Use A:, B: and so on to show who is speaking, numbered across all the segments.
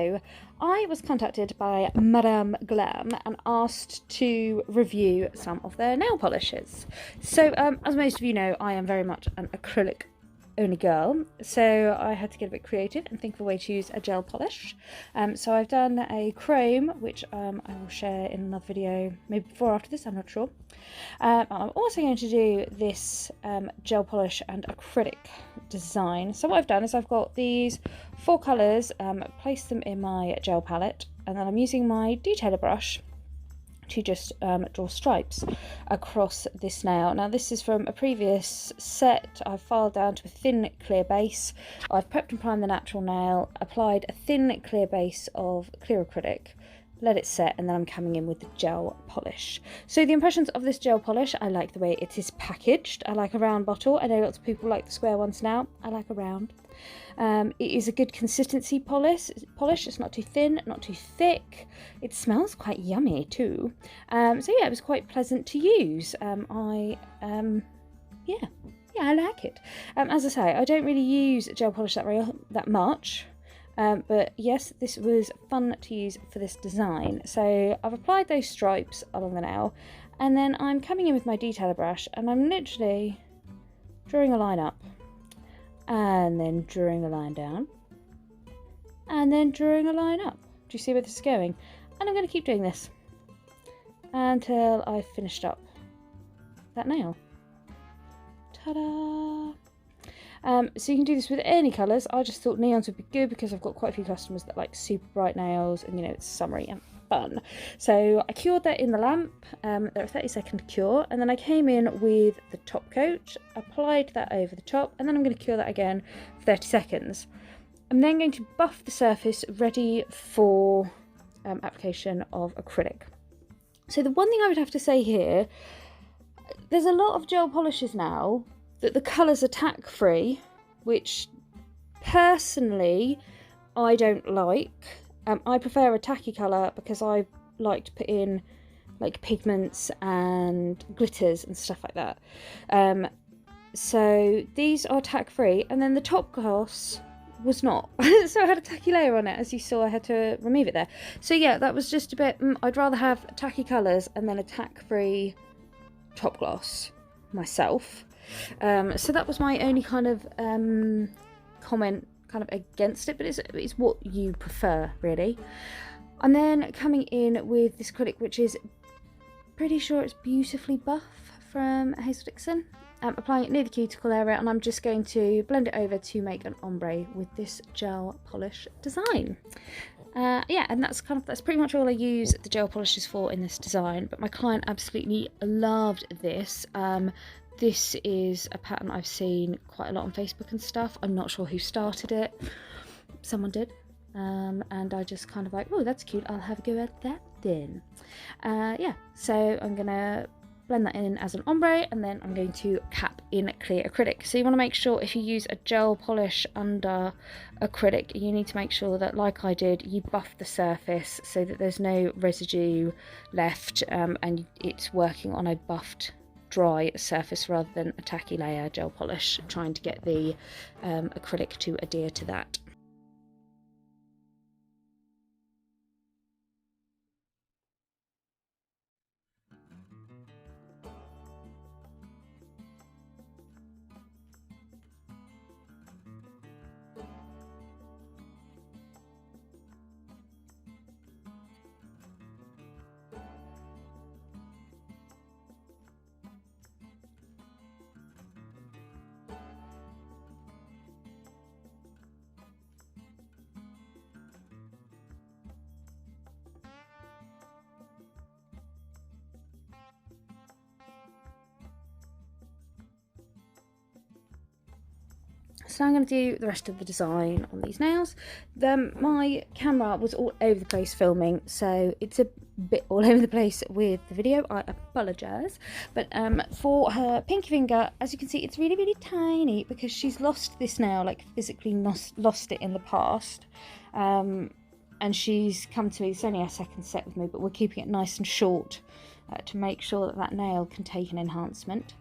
A: So I was contacted by Madame Glam and asked to review some of their nail polishes. So as most of you know, I am very much an acrylic only girl, so I had to get a bit creative and think of a way to use a gel polish. So I've done a chrome, which I will share in another video, maybe before or after this, I'm not sure. I'm also going to do this gel polish and acrylic design. So what I've done is I've got these 4 colours, placed them in my gel palette, and then I'm using my detailer brush to just draw stripes across this nail. Now this is from a previous set. I've filed down to a thin clear base. I've prepped and primed the natural nail, applied a thin clear base of clear acrylic, let it set, and then I'm coming in with the gel polish. So the impressions of this gel polish, I like the way it is packaged. I like a round bottle. I know lots of people like the square ones now. I like a round. It is a good consistency polish. It's not too thin, not too thick. It smells quite yummy too. So yeah, it was quite pleasant to use. I like it. As I say, I don't really use gel polish that much. But yes, this was fun to use for this design. So I've applied those stripes along the nail, and then I'm coming in with my detailer brush and I'm literally drawing a line up, and then drawing a line down, and then drawing a line up. Do you see where this is going? And I'm going to keep doing this until I've finished up that nail. Ta-da! So you can do this with any colours. I just thought neons would be good because I've got quite a few customers that like super bright nails, and you know, it's summery and fun. So I cured that in the lamp. They're a 30-second cure, and then I came in with the top coat, applied that over the top, and then I'm going to cure that again for 30 seconds. I'm then going to buff the surface ready for application of acrylic. So the one thing I would have to say here, there's a lot of gel polishes now that the colours are tack free, which personally I don't like. I prefer a tacky colour because I like to put in like pigments and glitters and stuff like that. So these are tack free, and then the top gloss was not. So I had a tacky layer on it. As you saw, I had to remove it there. So yeah, that was just a bit, I'd rather have tacky colours and then a tack free top gloss myself. So that was my only kind of comment kind of against it, but it's what you prefer really. And then coming in with this acrylic, which is pretty sure it's Beautifully Buff from Hazel Dixon. Applying it near the cuticle area, and I'm just going to blend it over to make an ombre with this gel polish design. Yeah, and that's pretty much all I use the gel polishes for in this design, but my client absolutely loved this. This is a pattern I've seen quite a lot on Facebook and stuff. I'm not sure who started it. Someone did. And I just kind of like, oh, that's cute. I'll have a go at that then. Yeah, so I'm going to blend that in as an ombre, and then I'm going to cap in clear acrylic. So you want to make sure if you use a gel polish under acrylic, you need to make sure that, like I did, you buff the surface so that there's no residue left, and it's working on a buffed dry surface rather than a tacky layer gel polish, trying to get the acrylic to adhere to that. So I'm going to do the rest of the design on these nails. My camera was all over the place filming, so it's a bit all over the place with the video. I apologise. But for her pinky finger, as you can see, it's really, really tiny because she's lost this nail, like physically lost it in the past. And she's come to me, it's only her second set with me, but we're keeping it nice and short to make sure that that nail can take an enhancement.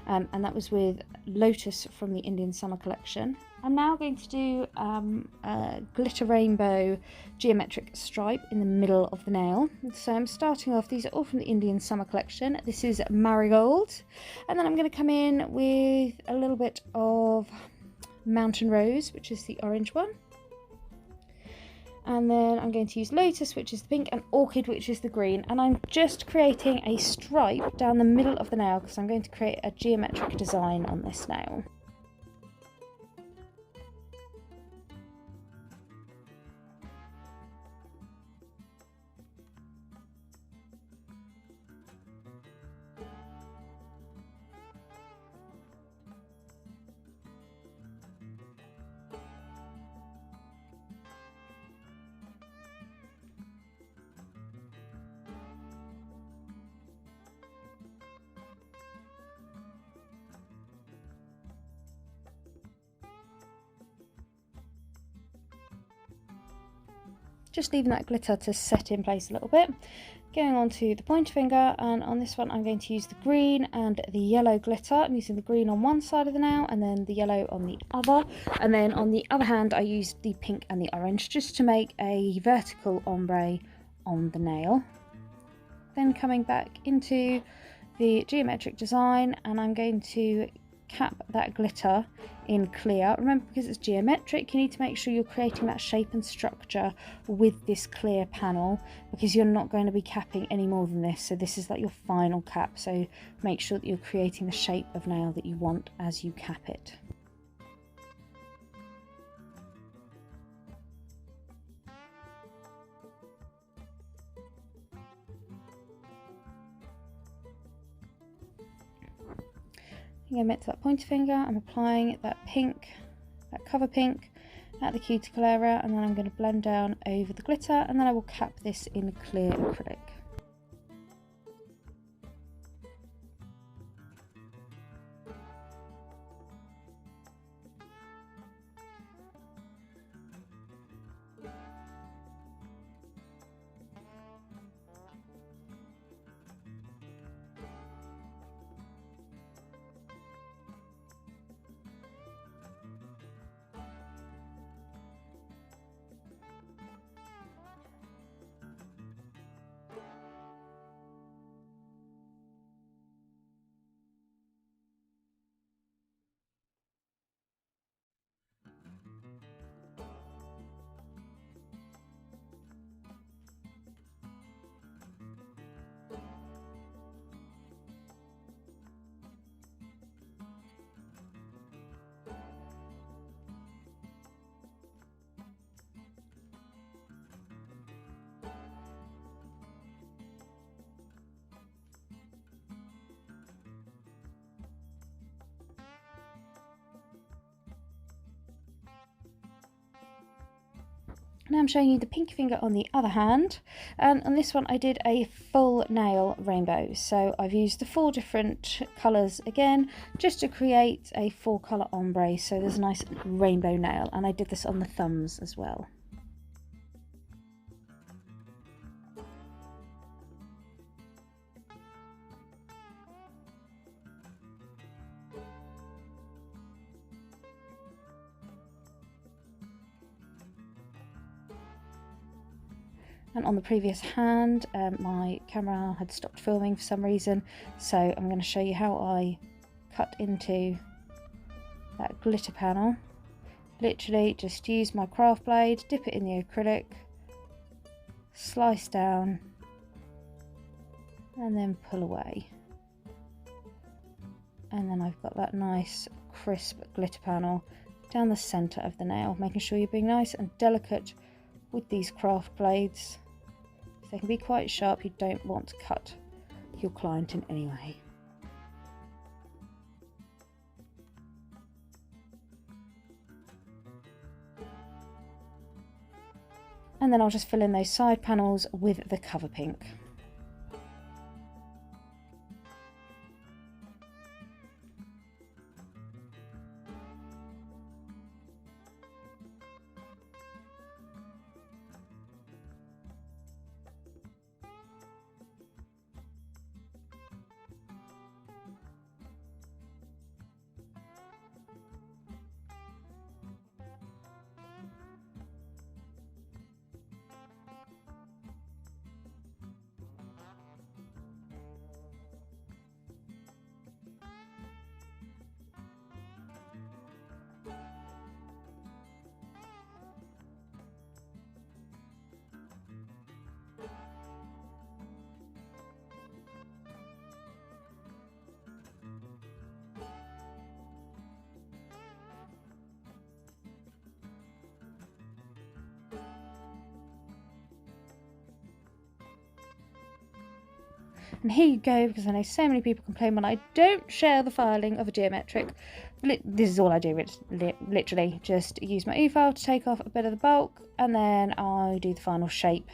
A: And that was with Lotus from the Indian Summer collection. I'm now going to do a glitter rainbow geometric stripe in the middle of the nail. So I'm starting off, these are all from the Indian Summer collection. This is Marigold, and then I'm going to come in with a little bit of Mountain Rose, which is the orange one. And then I'm going to use Lotus, which is the pink, and Orchid, which is the green. And I'm just creating a stripe down the middle of the nail because I'm going to create a geometric design on this nail. Just leaving that glitter to set in place a little bit. Going on to the pointer finger, and on this one I'm going to use the green and the yellow glitter. I'm using the green on one side of the nail and then the yellow on the other. And then on the other hand I used the pink and the orange just to make a vertical ombre on the nail. Then coming back into the geometric design, and I'm going to cap that glitter in clear. Remember, because it's geometric, you need to make sure you're creating that shape and structure with this clear panel, because you're not going to be capping any more than this. So this is like your final cap, so make sure that you're creating the shape of nail that you want as you cap it. Again, back to that pointer finger, I'm applying that pink, that cover pink at the cuticle area, and then I'm going to blend down over the glitter, and then I will cap this in clear acrylic. Now I'm showing you the pinky finger on the other hand, and on this one I did a full nail rainbow. So I've used the 4 different colours again just to create a 4-colour ombre, so there's a nice rainbow nail, and I did this on the thumbs as well. And on the previous hand, my camera had stopped filming for some reason, so I'm going to show you how I cut into that glitter panel. Literally just use my craft blade, dip it in the acrylic, slice down, and then pull away. And then I've got that nice crisp glitter panel down the centre of the nail, making sure you're being nice and delicate with these craft blades. They can be quite sharp, you don't want to cut your client in any way. And then I'll just fill in those side panels with the cover pink. And here you go, because I know so many people complain when I don't share the filing of a geometric. This is all I do, literally just use my E-file to take off a bit of the bulk, and then I do the final shape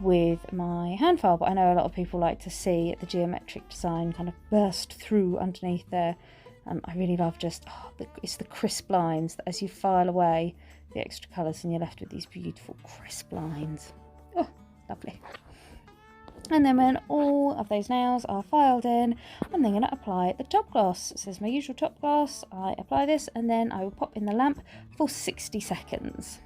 A: with my hand file. But I know a lot of people like to see the geometric design kind of burst through underneath there. I really love just, it's the crisp lines that as you file away the extra colours and you're left with these beautiful crisp lines. Oh, lovely. And then when all of those nails are filed in, I'm then going to apply the top gloss. So there's my usual top gloss. I apply this and then I will pop in the lamp for 60 seconds.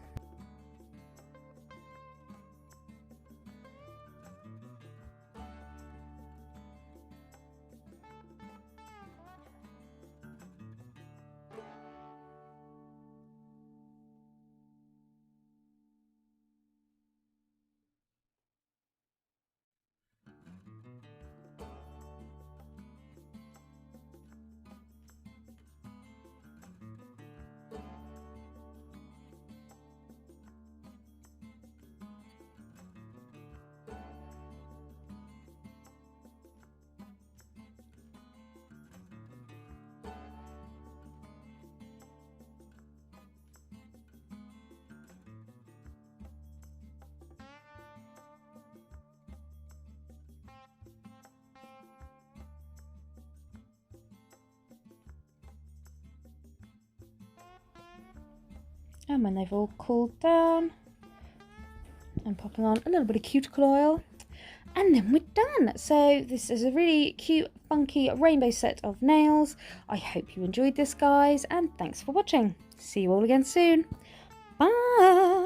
A: And when they've all cooled down, I'm popping on a little bit of cuticle oil, and then we're done. So this is a really cute, funky rainbow set of nails. I hope you enjoyed this, guys, and thanks for watching. See you all again soon. Bye!